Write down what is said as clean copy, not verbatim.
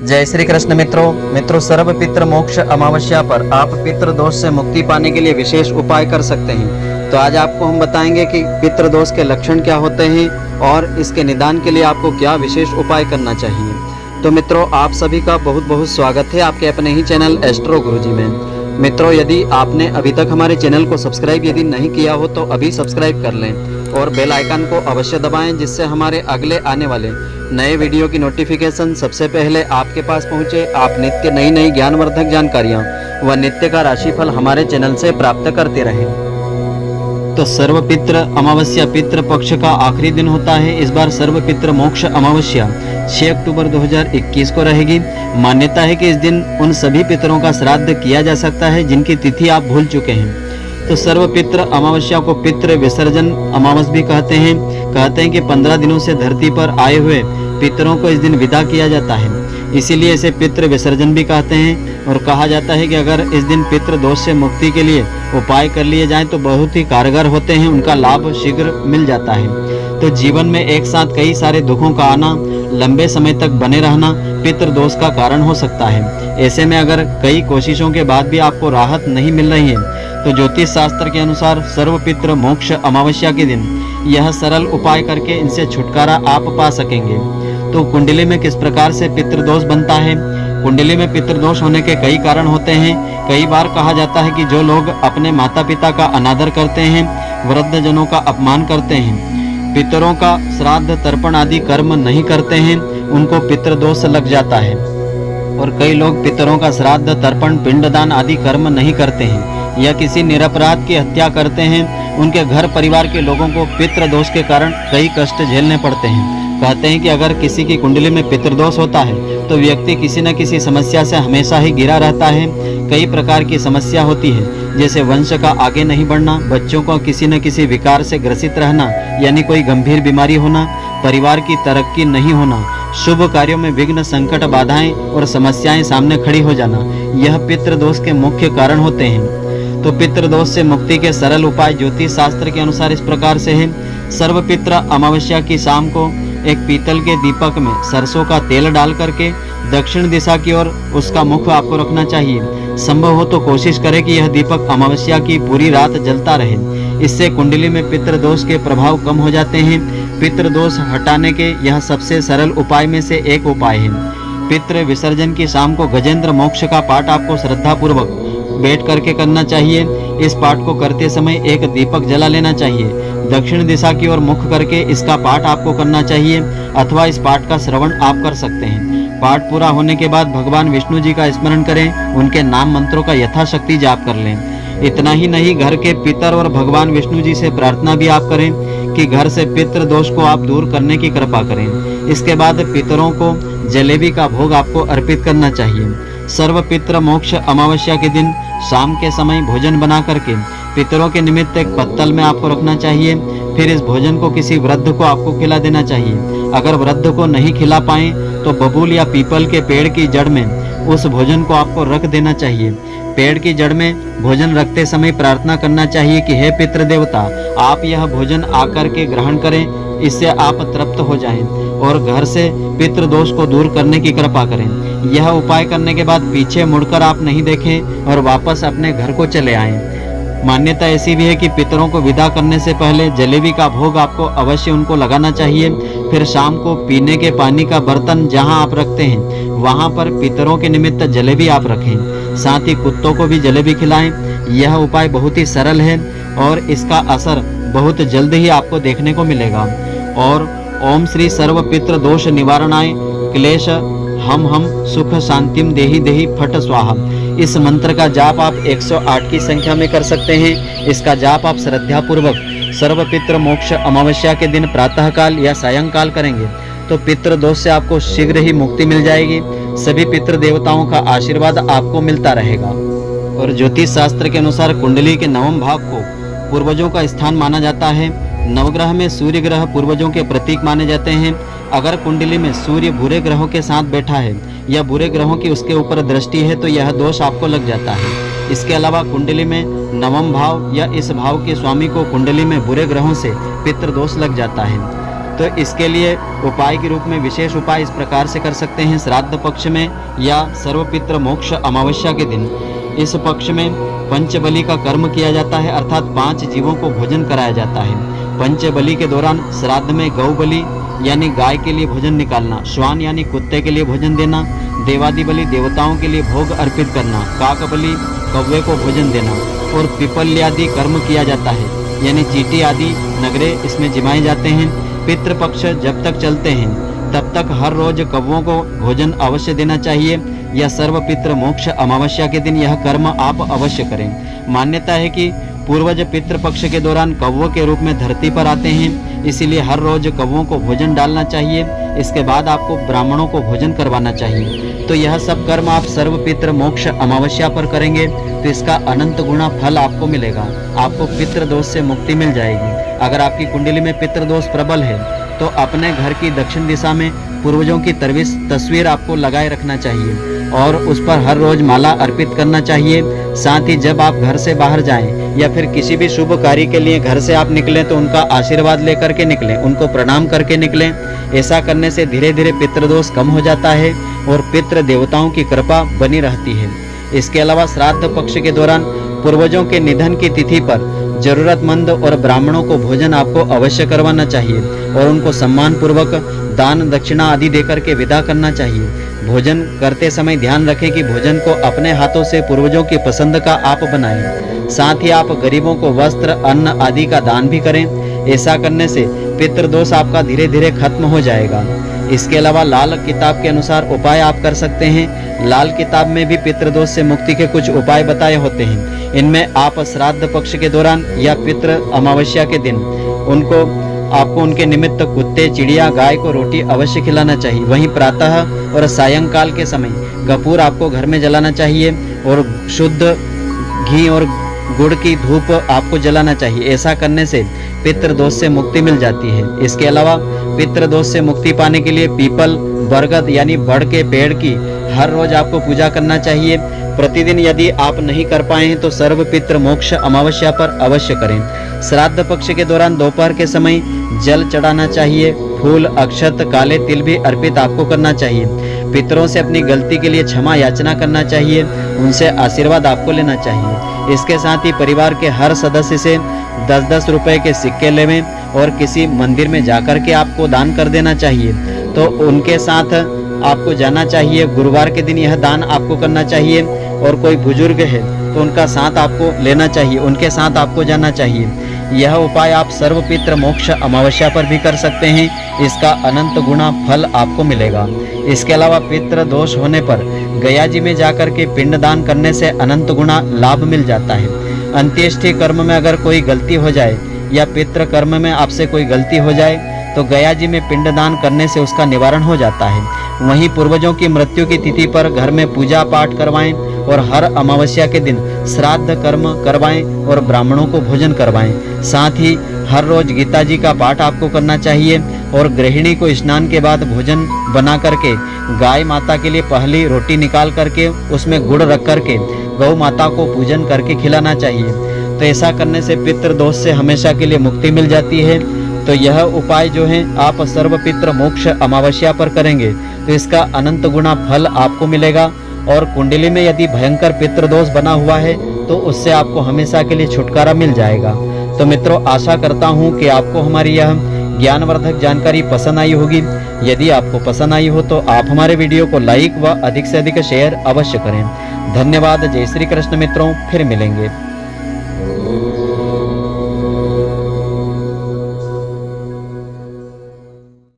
जय श्री कृष्ण मित्रों सर्व पितृ मोक्ष अमावस्या पर आप पितृ दोष से मुक्ति पाने के लिए विशेष उपाय कर सकते हैं। तो आज आपको हम बताएंगे कि पितृ दोष के लक्षण क्या होते हैं और इसके निदान के लिए आपको क्या विशेष उपाय करना चाहिए। तो मित्रों, आप सभी का बहुत बहुत स्वागत है आपके अपने ही चैनल एस्ट्रो गुरुजी में। मित्रों, यदि आपने अभी तक हमारे चैनल को सब्सक्राइब यदि नहीं किया हो तो अभी सब्सक्राइब कर लें और बेल आइकन को अवश्य दबाएं, जिससे हमारे अगले आने वाले नए वीडियो की नोटिफिकेशन सबसे पहले आपके पास पहुंचे। आप नित्य नई ज्ञानवर्धक जानकारियां व नित्य का राशिफल हमारे चैनल से प्राप्त करते रहें। तो सर्व पितृ अमावस्या पितृ पक्ष का आखिरी दिन होता है। इस बार सर्व पितृ मोक्ष अमावस्या 6 अक्टूबर 2021 को रहेगी। मान्यता है कि इस दिन उन सभी पितरों का श्राद्ध किया जा सकता है जिनकी तिथि आप भूल चुके हैं। तो सर्व पितृ अमावस्या को पितृ विसर्जन अमावस भी कहते हैं कि 15 दिनों से धरती पर आए हुए पितरों को इस दिन विदा किया जाता है, इसीलिए इसे पितृ विसर्जन भी कहते हैं। और कहा जाता है कि अगर इस दिन पितृ दोष से मुक्ति के लिए उपाय कर लिए जाएं तो बहुत ही कारगर होते हैं, उनका लाभ शीघ्र मिल जाता है। तो जीवन में एक साथ कई सारे दुखों का आना, लंबे समय तक बने रहना पितृ दोष का कारण हो सकता है। ऐसे में अगर कई कोशिशों के बाद भी आपको राहत नहीं मिल रही है तो ज्योतिष शास्त्र के अनुसार सर्व पितृ मोक्ष अमावस्या के दिन यह सरल उपाय करके इनसे छुटकारा आप पा सकेंगे। तो कुंडली में किस प्रकार से पितृदोष बनता है? कुंडली में पितृदोष होने के कई कारण होते हैं। कई बार कहा जाता है कि जो लोग अपने माता पिता का अनादर करते हैं, वृद्ध जनों का अपमान करते हैं, पितरों का श्राद्ध तर्पण आदि कर्म नहीं करते हैं, उनको पितृदोष लग जाता है। और कई लोग पितरों का श्राद्ध तर्पण पिंडदान आदि कर्म नहीं करते हैं या किसी निरपराध की हत्या करते हैं, उनके घर परिवार के लोगों को पितृदोष के कारण कई कष्ट झेलने पड़ते हैं। कहते हैं कि अगर किसी की कुंडली में पितृदोष होता है तो व्यक्ति किसी न किसी समस्या से हमेशा ही घिरा रहता है। कई प्रकार की समस्या होती है, जैसे वंश का आगे नहीं बढ़ना, बच्चों को किसी न किसी विकार से ग्रसित रहना यानी कोई गंभीर बीमारी होना, परिवार की तरक्की नहीं होना, शुभ कार्यों में विघ्न, संकट, बाधाएं और समस्याएं सामने खड़ी हो जाना, यह पितृदोष के मुख्य कारण होते हैं। तो पितृदोष से मुक्ति के सरल उपाय ज्योतिष शास्त्र के अनुसार इस प्रकार से है। सर्व पितृ अमावस्या की शाम को एक पीतल के दीपक में सरसों का तेल डाल करके दक्षिण दिशा की ओर उसका मुख आपको रखना चाहिए। संभव हो तो कोशिश करें कि यह दीपक अमावस्या की पूरी रात जलता रहे। इससे कुंडली में पितृदोष के प्रभाव कम हो जाते हैं। पितृदोष हटाने के यह सबसे सरल उपाय में से एक उपाय है। पितृ विसर्जन की शाम को गजेंद्र मोक्ष का पाठ आपको श्रद्धा पूर्वक बैठ करके करना चाहिए। इस पाठ को करते समय एक दीपक जला लेना चाहिए। दक्षिण दिशा की ओर मुख करके इसका पाठ आपको करना चाहिए अथवा इस पाठ का श्रवण आप कर सकते हैं। पाठ पूरा होने के बाद भगवान विष्णु जी का स्मरण करें, उनके नाम मंत्रों का यथाशक्ति जाप कर लें। इतना ही नहीं, घर के पितर और भगवान विष्णु जी से प्रार्थना भी आप करें कि घर से पितृ दोष को आप दूर करने की कृपा करें। इसके बाद पितरों को जलेबी का भोग आपको अर्पित करना चाहिए। सर्व पितृ मोक्ष अमावस्या के दिन शाम के समय भोजन बना करके पितरों के निमित्त एक पत्तल में आपको रखना चाहिए। फिर इस भोजन को किसी वृद्ध को आपको खिला देना चाहिए। अगर वृद्ध को नहीं खिला पाए तो बबूल या पीपल के पेड़ की जड़ में उस भोजन को आपको रख देना चाहिए। पेड़ की जड़ में भोजन रखते समय प्रार्थना करना चाहिए कि हे पितृ देवता, आप यह भोजन आकर के ग्रहण करें, इससे आप तृप्त हो जाएं और घर से पितृ दोष को दूर करने की कृपा करें। यह उपाय करने के बाद पीछे मुड़कर आप नहीं देखें और वापस अपने घर को चले आएं। मान्यता ऐसी भी है कि पितरों को विदा करने से पहले जलेबी का भोग आपको अवश्य उनको लगाना चाहिए। फिर शाम को पीने के पानी का बर्तन जहां आप रखते हैं वहां पर पितरों के निमित्त जलेबी आप रखें। साथ ही कुत्तों को भी जलेबी खिलाएं। यह उपाय बहुत ही सरल है और इसका असर बहुत जल्द ही आपको देखने को मिलेगा। और ओम श्री सर्व पितृ दोष निवारणाय क्लेश हम सुख शांतिम देहि देहि फट स्वाहा, इस मंत्र का जाप आप 108 की संख्या में कर सकते हैं। इसका जाप आप श्रद्धा पूर्वक सर्व पितृ मोक्ष अमावस्या के दिन प्रातःकाल या सायंकाल करेंगे तो पितृ दोष से आपको शीघ्र ही मुक्ति मिल जाएगी। सभी पितृ देवताओं का आशीर्वाद आपको मिलता रहेगा। और ज्योतिष शास्त्र के अनुसार कुंडली के नवम भाव को पूर्वजों का स्थान माना जाता है। नवग्रह में सूर्य ग्रह पूर्वजों के प्रतीक माने जाते हैं। अगर कुंडली में सूर्य बुरे ग्रहों के साथ बैठा है या बुरे ग्रहों की उसके ऊपर दृष्टि है तो यह दोष आपको लग जाता है। इसके अलावा कुंडली में नवम भाव या इस भाव के स्वामी को कुंडली में बुरे ग्रहों से पितृदोष लग जाता है। तो इसके लिए उपाय के रूप में विशेष उपाय इस प्रकार से कर सकते हैं। श्राद्ध पक्ष में या सर्वपितृ मोक्ष अमावस्या के दिन इस पक्ष में पंचबली का कर्म किया जाता है, अर्थात 5 जीवों को भोजन कराया जाता है। पंचबली के दौरान श्राद्ध में गौ बलि यानी गाय के लिए भोजन निकालना, श्वान यानी कुत्ते के लिए भोजन देना, देवादि बलि देवताओं के लिए भोग अर्पित करना, काक बलि कौवे को भोजन देना और पिपल्यादि कर्म किया जाता है, यानी चींटी आदि नगरे इसमें जिमाए जाते हैं। पितृपक्ष जब तक चलते हैं तब तक हर रोज कौवों को भोजन अवश्य देना चाहिए या सर्व पितृ मोक्ष अमावस्या के दिन यह कर्म आप अवश्य करें। मान्यता है कि पूर्वज पितृपक्ष के दौरान कौवों के रूप में धरती पर आते हैं, इसीलिए हर रोज कौवों को भोजन डालना चाहिए। इसके बाद आपको ब्राह्मणों को भोजन करवाना चाहिए। तो यह सब कर्म आप सर्व पितृ मोक्ष अमावस्या पर करेंगे तो इसका अनंत गुना फल आपको मिलेगा। आपको पितृदोष से मुक्ति मिल जाएगी। अगर आपकी कुंडली में पितृदोष प्रबल है तो अपने घर की दक्षिण दिशा में पूर्वजों की तस्वीर आपको लगाए रखना चाहिए और उस पर हर रोज माला अर्पित करना चाहिए। साथ ही जब आप घर से बाहर जाएं या फिर किसी भी शुभ कार्य के लिए घर से आप निकलें तो उनका आशीर्वाद लेकर के निकलें, उनको प्रणाम करके निकलें। ऐसा करने से धीरे धीरे पितृदोष कम हो जाता है और पितृ देवताओं की कृपा बनी रहती है। इसके अलावा श्राद्ध पक्ष के दौरान पूर्वजों के निधन की तिथि पर जरूरतमंद और ब्राह्मणों को भोजन आपको अवश्य करवाना चाहिए और उनको सम्मान पूर्वक दान दक्षिणा आदि देकर के विदा करना चाहिए। भोजन करते समय ध्यान रखें कि भोजन को अपने हाथों से पूर्वजों की पसंद का आप बनाएं। साथ ही आप गरीबों को वस्त्र अन्न आदि का दान भी करें। ऐसा करने से पितृदोष आपका धीरे धीरे खत्म हो जाएगा। इसके अलावा लाल किताब के अनुसार उपाय आप कर सकते हैं। लाल किताब में भी पितृदोष से मुक्ति के कुछ उपाय बताए होते हैं। इनमें आप श्राद्ध पक्ष के दौरान या पितृ अमावस्या के दिन आपको उनके निमित्त कुत्ते चिड़िया गाय को रोटी अवश्य खिलाना चाहिए। वहीं प्रातः और सायंकाल के समय कपूर आपको घर में जलाना चाहिए और शुद्ध घी और गुड़ की धूप आपको जलाना चाहिए। ऐसा करने से पितृदोष से मुक्ति मिल जाती है। इसके अलावा पितृदोष से मुक्ति पाने के लिए पीपल बरगद यानी बड़ के पेड़ की हर रोज आपको पूजा करना चाहिए। प्रतिदिन यदि आप नहीं कर पाए हैं तो सर्व पितृ मोक्ष अमावस्या पर अवश्य करें। श्राद्ध पक्ष के दौरान दोपहर के समय जल चढ़ाना चाहिए। फूल अक्षत काले तिल भी अर्पित आपको करना चाहिए। पितरों से अपनी गलती के लिए क्षमा याचना करना चाहिए, उनसे आशीर्वाद आपको लेना चाहिए। इसके साथ ही परिवार के हर सदस्य से 10-10 रुपए के सिक्के लेवें और किसी मंदिर में जाकर के आपको दान कर देना चाहिए। तो उनके साथ आपको जाना चाहिए। गुरुवार के दिन यह दान आपको करना चाहिए और कोई बुजुर्ग है तो उनका साथ आपको लेना चाहिए, उनके साथ आपको जाना चाहिए। यह उपाय आप सर्व पितृ मोक्ष अमावस्या पर भी कर सकते हैं। इसका अनंत गुना फल आपको मिलेगा। इसके अलावा पितृ दोष होने पर गया जी में जाकर के पिंडदान करने से अनंत गुना लाभ मिल जाता है। अंत्येष्टि कर्म में अगर कोई गलती हो जाए या पितृ कर्म में आपसे कोई गलती हो जाए तो गया जी में पिंडदान करने से उसका निवारण हो जाता है। वहीं पूर्वजों की मृत्यु की तिथि पर घर में पूजा पाठ करवाएं और हर अमावस्या के दिन श्राद्ध कर्म करवाएं और ब्राह्मणों को भोजन करवाएं। साथ ही हर रोज गीता जी का पाठ आपको करना चाहिए और गृहिणी को स्नान के बाद भोजन बना करके गाय माता के लिए पहली रोटी निकाल करके उसमें गुड़ रख करके गौ माता को पूजन करके खिलाना चाहिए। तो ऐसा करने से पितृदोष से हमेशा के लिए मुक्ति मिल जाती है। तो यह उपाय जो है आप सर्व पितृ मोक्ष अमावस्या पर करेंगे तो इसका अनंत गुना फल आपको मिलेगा। और कुंडली में यदि भयंकर पितृदोष बना हुआ है तो उससे आपको हमेशा के लिए छुटकारा मिल जाएगा। तो मित्रों, आशा करता हूँ कि आपको हमारी यह ज्ञानवर्धक जानकारी पसंद आई होगी। यदि आपको पसंद आई हो तो आप हमारे वीडियो को लाइक व अधिक से अधिक शेयर अवश्य करें। धन्यवाद। जय श्री कृष्ण मित्रों, फिर मिलेंगे।